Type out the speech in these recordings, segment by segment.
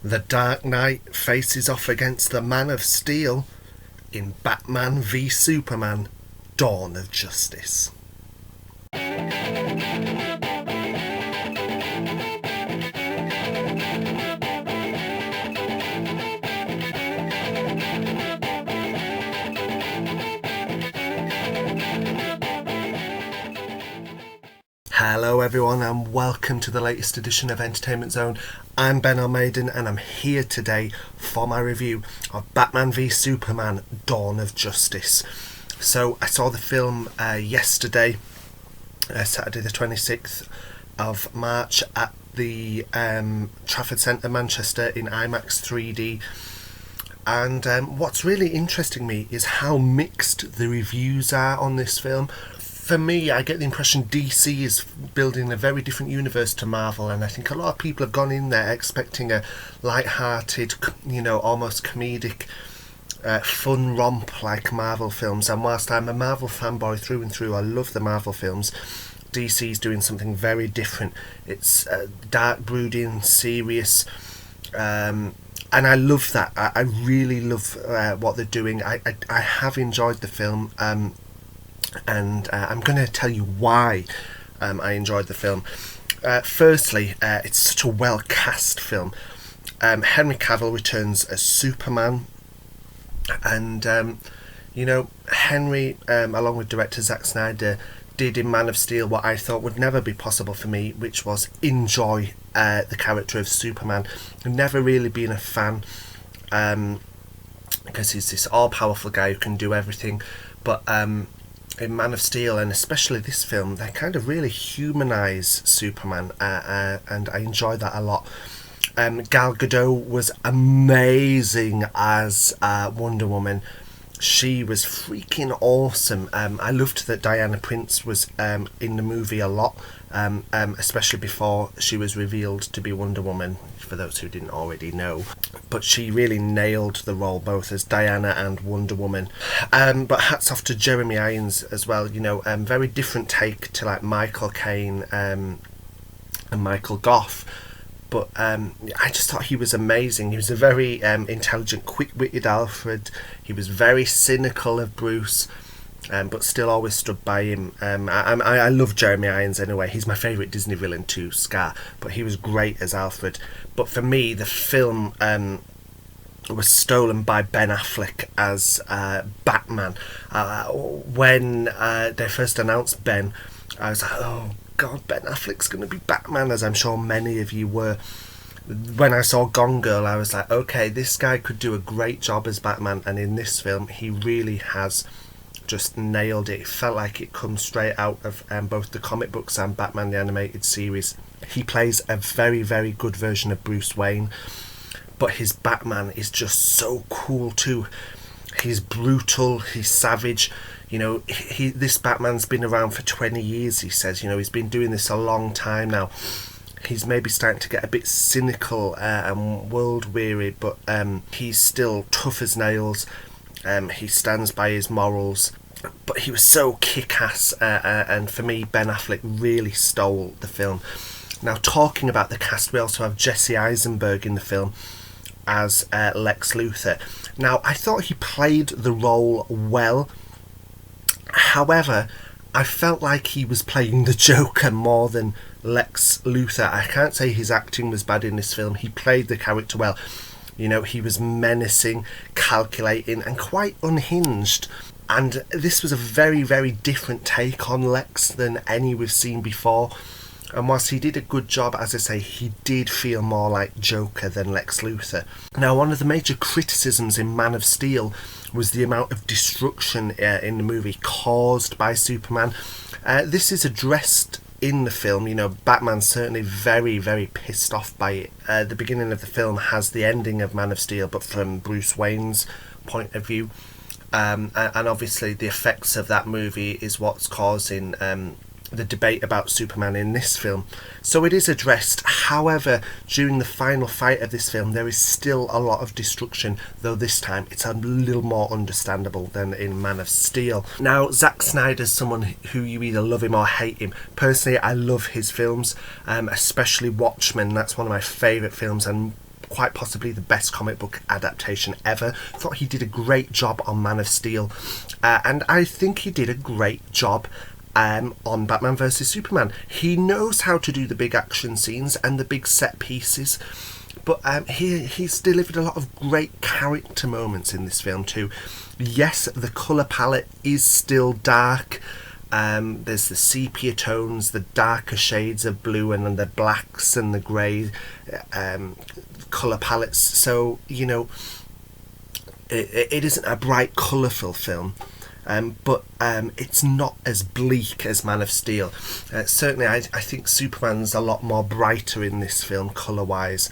The Dark Knight faces off against the Man of Steel in Batman v Superman: Dawn of Justice. Hello everyone and welcome to the latest edition of Entertainment Zone. I'm Ben Almaden and I'm here today for my review of Batman v Superman: Dawn of Justice. So I saw the film yesterday, Saturday the 26th of March at the Trafford Centre, Manchester in IMAX 3D. And what's really interesting me is how mixed the reviews are on this film. For me, I get the impression DC is building a very different universe to Marvel, and I think a lot of people have gone in there expecting a light-hearted, almost comedic, fun romp like Marvel films. And whilst I'm a Marvel fanboy through and through, I love the Marvel films, DC's doing something very different. It's dark, brooding, serious, and I love that. I really love what they're doing. I have enjoyed the film. And I'm going to tell you why I enjoyed the film. Firstly, it's such a well-cast film. Henry Cavill returns as Superman, and Henry, along with director Zack Snyder, did in Man of Steel what I thought would never be possible for me, which was enjoy the character of Superman. I've never really been a fan, because he's this all-powerful guy who can do everything, but in Man of Steel, and especially this film, they kind of really humanise Superman, and I enjoyed that a lot. Gal Gadot was amazing as Wonder Woman. She was freaking awesome. I loved that Diana Prince was in the movie a lot, especially before she was revealed to be Wonder Woman, for those who didn't already know. But she really nailed the role, both as Diana and Wonder Woman. But hats off to Jeremy Irons as well. Very different take to like Michael Caine and Michael Gough. But I just thought he was amazing. He was a very intelligent, quick-witted Alfred. He was very cynical of Bruce, but still always stood by him. I love Jeremy Irons anyway. He's my favourite Disney villain too, Scar. But he was great as Alfred. But for me, the film was stolen by Ben Affleck as Batman. When they first announced Ben, I was like, oh God, Ben Affleck's going to be Batman, as I'm sure many of you were. When I saw Gone Girl, I was like, okay, this guy could do a great job as Batman, and in this film, he really has just nailed it. It felt like it comes straight out of both the comic books and Batman the Animated Series. He plays a very, very good version of Bruce Wayne, but his Batman is just so cool too. He's brutal, he's savage. This Batman's been around for 20 years, he says. He's been doing this a long time now. He's maybe starting to get a bit cynical and world-weary, but he's still tough as nails. He stands by his morals. But he was so kick-ass, and for me, Ben Affleck really stole the film. Now, talking about the cast, we also have Jesse Eisenberg in the film as Lex Luthor. Now, I thought he played the role well. However, I felt like he was playing the Joker more than Lex Luthor. I can't say his acting was bad in this film. He played the character well. He was menacing, calculating, and quite unhinged. And this was a very, very different take on Lex than any we've seen before. And whilst he did a good job, as I say, he did feel more like Joker than Lex Luthor. Now, one of the major criticisms in Man of Steel was the amount of destruction in the movie caused by Superman. This is addressed in the film. Batman's certainly very, very pissed off by it. The beginning of the film has the ending of Man of Steel, but from Bruce Wayne's point of view. And obviously the effects of that movie is what's causing the debate about Superman in this film. So it is addressed. However, during the final fight of this film, there is still a lot of destruction, though this time it's a little more understandable than in Man of Steel. Now, Zack Snyder's someone who you either love him or hate him. Personally, I love his films, especially Watchmen. That's one of my favourite films, and quite possibly the best comic book adaptation ever. Thought he did a great job on Man of Steel, and I think he did a great job on Batman vs Superman. He knows how to do the big action scenes and the big set pieces, but he's delivered a lot of great character moments in this film too. Yes, the colour palette is still dark. There's the sepia tones, the darker shades of blue, and then the blacks and the grey colour palettes. So, you know, it isn't a bright, colourful film. But it's not as bleak as Man of Steel. Certainly, I think Superman's a lot more brighter in this film, colour-wise,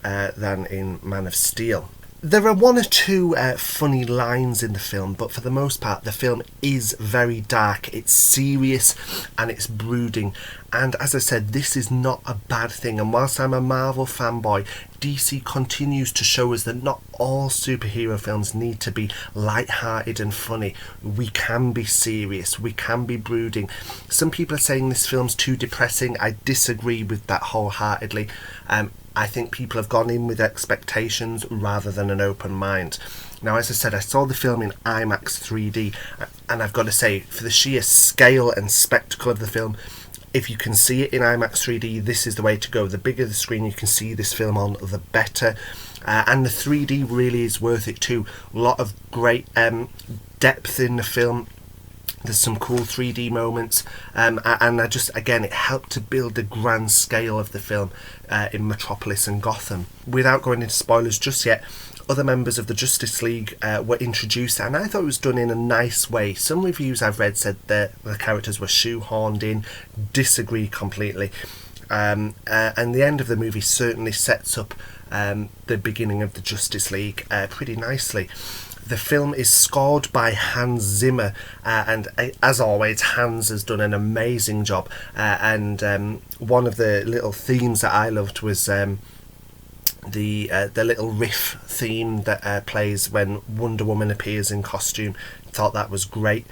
than in Man of Steel. There are one or two funny lines in the film, but for the most part, the film is very dark. It's serious and it's brooding. And as I said, this is not a bad thing. And whilst I'm a Marvel fanboy, DC continues to show us that not all superhero films need to be light-hearted and funny. We can be serious. We can be brooding. Some people are saying this film's too depressing. I disagree with that wholeheartedly. I think people have gone in with expectations rather than an open mind. Now, as I said, I saw the film in IMAX 3D, and I've got to say, for the sheer scale and spectacle of the film, if you can see it in IMAX 3D, this is the way to go. The bigger the screen you can see this film on, the better. And the 3D really is worth it too. A lot of great depth in the film. There's some cool 3D moments, and I just, again, it helped to build the grand scale of the film in Metropolis and Gotham. Without going into spoilers just yet, other members of the Justice League were introduced, and I thought it was done in a nice way. Some reviews I've read said that the characters were shoehorned in. Disagree completely. And the end of the movie certainly sets up the beginning of the Justice League pretty nicely. The film is scored by Hans Zimmer, and as always, Hans has done an amazing job. And one of the little themes that I loved was the little riff theme that plays when Wonder Woman appears in costume. Thought that was great.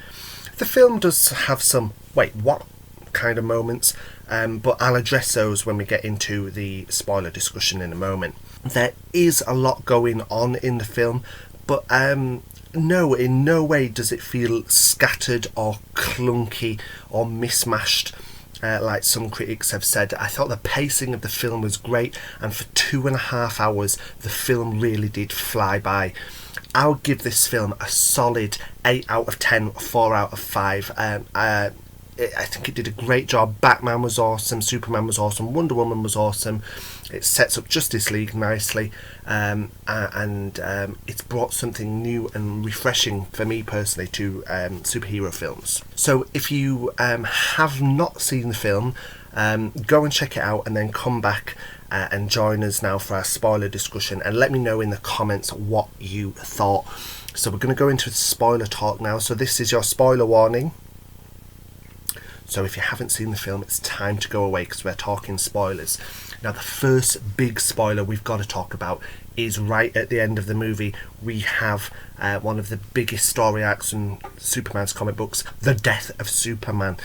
The film does have some wait what kind of moments, but I'll address those when we get into the spoiler discussion in a moment. There is a lot going on in the film, but no, in no way does it feel scattered or clunky or mismatched, like some critics have said. I thought the pacing of the film was great, and for 2.5 hours the film really did fly by. I'll give this film a solid 8 out of 10, 4 out of 5. I think it did a great job. Batman was awesome, Superman was awesome, Wonder Woman was awesome. It sets up Justice League nicely, and it's brought something new and refreshing for me personally to superhero films. So if you have not seen the film, go and check it out, and then come back and join us now for our spoiler discussion, and let me know in the comments what you thought. So we're going to go into spoiler talk now. So this is your spoiler warning. So if you haven't seen the film, it's time to go away because we're talking spoilers. Now, the first big spoiler we've got to talk about is right at the end of the movie. We have one of the biggest story arcs in Superman's comic books, the death of Superman.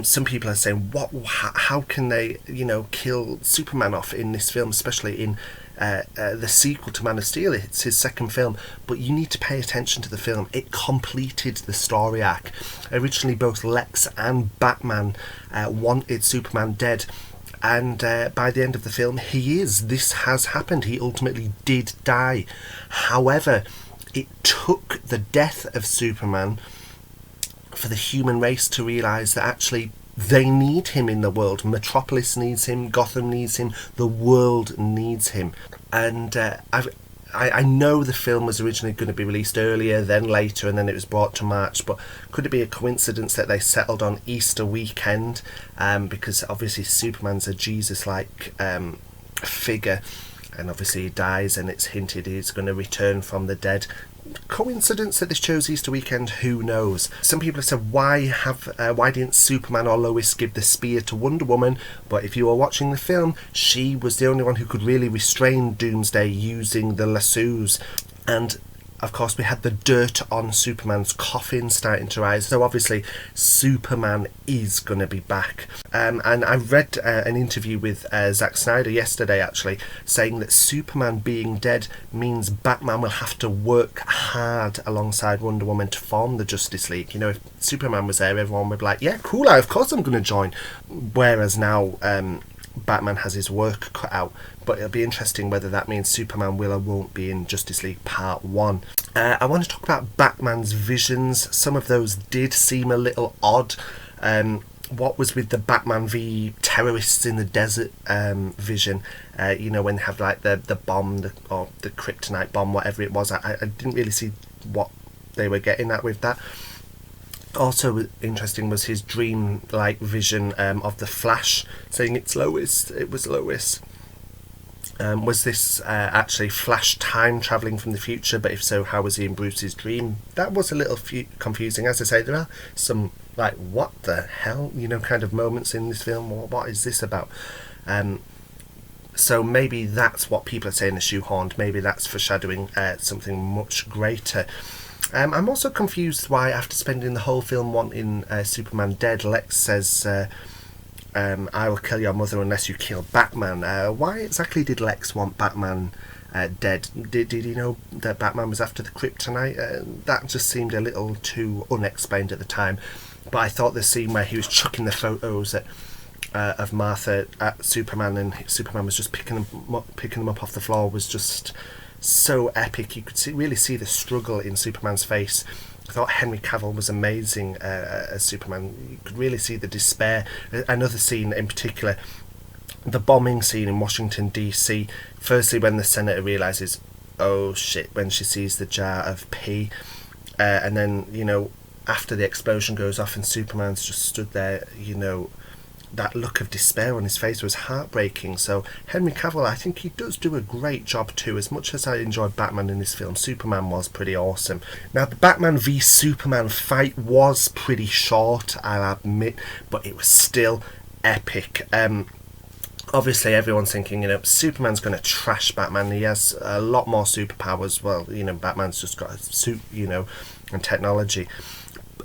Some people are saying, how can they, kill Superman off in this film, especially in the sequel to Man of Steel. It's his second film, but you need to pay attention to the film. It completed the story arc. Originally, both Lex and Batman wanted Superman dead, and by the end of the film, this has happened. He ultimately did die. However, it took the death of Superman for the human race to realise that actually they need him in the world. Metropolis needs him, Gotham needs him, the world needs him. And I know the film was originally going to be released earlier, then later, and then it was brought to March, but could it be a coincidence that they settled on Easter weekend? Because obviously Superman's a Jesus-like figure, and obviously he dies, and it's hinted he's going to return from the dead. Coincidence that they chose Easter weekend? Who knows? Some people have said, why didn't Superman or Lois give the spear to Wonder Woman? But if you were watching the film, she was the only one who could really restrain Doomsday using the lassos. And of course, we had the dirt on Superman's coffin starting to rise. So obviously, Superman is going to be back. And I read an interview with Zack Snyder yesterday, actually, saying that Superman being dead means Batman will have to work hard alongside Wonder Woman to form the Justice League. You know, if Superman was there, everyone would be like, yeah, cool, of course I'm going to join. Whereas now, Batman has his work cut out, but it'll be interesting whether that means Superman will or won't be in Justice League Part 1. I want to talk about Batman's visions. Some of those did seem a little odd. What was with the Batman v terrorists in the desert vision, you know, when they have like the bomb, or the kryptonite bomb, whatever it was. I didn't really see what they were getting at with that. Also interesting was his dream-like vision of the Flash, saying it was Lois. Was this actually Flash time travelling from the future? But if so, how was he in Bruce's dream? That was a little confusing. As I say, there are some, like, what the hell, you know, kind of moments in this film. What is this about? So maybe that's what people are saying is shoehorned. Maybe that's foreshadowing something much greater. I'm also confused why, after spending the whole film wanting Superman dead, Lex says, I will kill your mother unless you kill Batman. Why exactly did Lex want Batman dead? Did he know that Batman was after the kryptonite? That just seemed a little too unexplained at the time. But I thought the scene where he was chucking the photos of Martha at Superman, and Superman was just picking them up off the floor, was just so epic. You could really see the struggle in Superman's face. I thought Henry Cavill was amazing as Superman. You could really see the despair. Another scene in particular, the bombing scene in Washington DC. Firstly, when the senator realises, oh shit, when she sees the jar of pee, and then, you know, after the explosion goes off and Superman's just stood there, you know, that look of despair on his face was heartbreaking. So Henry Cavill, I think he does do a great job too. As much as I enjoyed Batman in this film, Superman was pretty awesome. Now, the Batman v Superman fight was pretty short, I'll admit, but it was still epic. Obviously everyone's thinking, you know, Superman's going to trash Batman. He has a lot more superpowers. Well, you know, Batman's just got a suit, you know, and technology.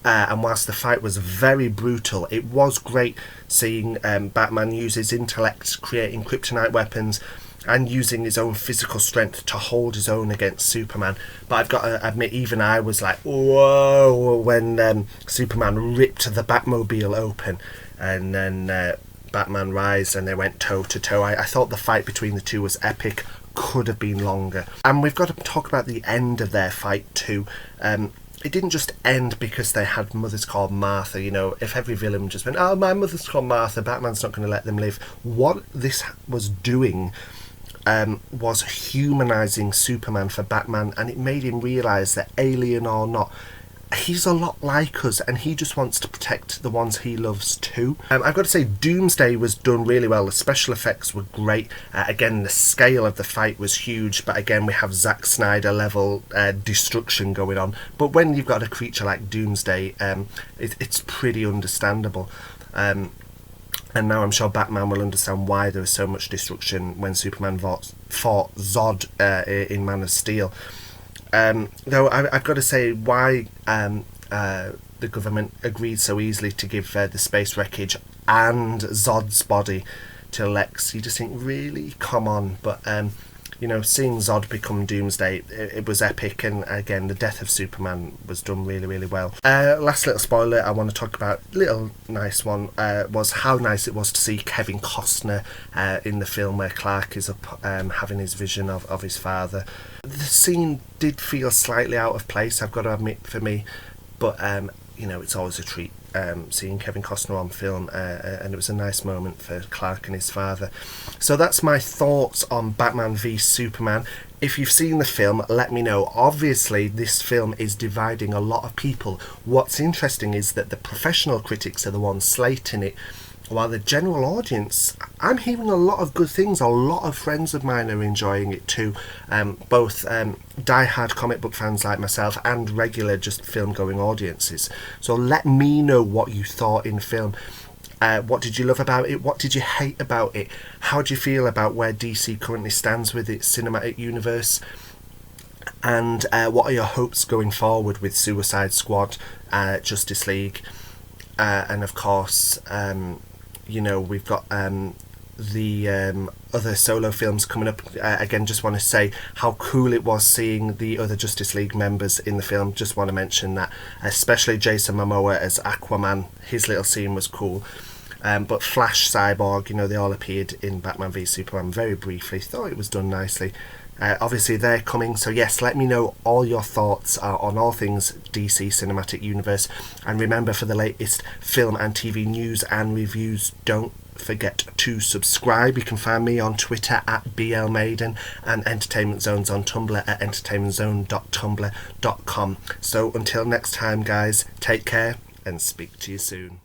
And whilst the fight was very brutal, it was great seeing Batman use his intellect, creating kryptonite weapons, and using his own physical strength to hold his own against Superman. But I've got to admit, even I was like, whoa, when Superman ripped the Batmobile open, and then Batman rised and they went toe to toe. I thought the fight between the two was epic, could have been longer. And we've got to talk about the end of their fight too. It didn't just end because they had mothers called Martha. You know, if every villain just went, oh, my mother's called Martha, Batman's not going to let them live. What this was doing was humanising Superman for Batman, and it made him realise that, alien or not, he's a lot like us, and he just wants to protect the ones he loves too. I've got to say, Doomsday was done really well. The special effects were great. Again, the scale of the fight was huge, but again, we have Zack Snyder level destruction going on. But when you've got a creature like Doomsday, it's pretty understandable. And now I'm sure Batman will understand why there is so much destruction when Superman fought Zod in Man of Steel. Though I've got to say, why the government agreed so easily to give the space wreckage and Zod's body to Lex, you just think, really, come on. But you know, seeing Zod become Doomsday, it was epic, and again, the death of Superman was done really, really well. Last little spoiler I want to talk about, little nice one, was how nice it was to see Kevin Costner in the film where Clark is up having his vision of his father. The scene did feel slightly out of place, I've got to admit, for me, but you know, it's always a treat seeing Kevin Costner on film, and it was a nice moment for Clark and his father. So that's my thoughts on Batman v Superman. If you've seen the film, let me know. Obviously, this film is dividing a lot of people. What's interesting is that the professional critics are the ones slating it, while the general audience, I'm hearing a lot of good things. A lot of friends of mine are enjoying it too, both die-hard comic book fans like myself and regular just film-going audiences. So let me know what you thought in film. What did you love about it? What did you hate about it? How do you feel about where DC currently stands with its cinematic universe? And what are your hopes going forward with Suicide Squad, Justice League, and of course, we've got the other solo films coming up. Again, just want to say how cool it was seeing the other Justice League members in the film. Just want to mention that, especially Jason Momoa as Aquaman. His little scene was cool. But Flash, Cyborg, they all appeared in Batman v Superman very briefly. Thought it was done nicely. Obviously they're coming, so yes, let me know all your thoughts on all things DC Cinematic Universe. And remember, for the latest film and TV news and reviews, don't forget to subscribe. You can find me on Twitter at BLMaiden and Entertainment Zones on Tumblr at entertainmentzone.tumblr.com. So until next time, guys, take care and speak to you soon.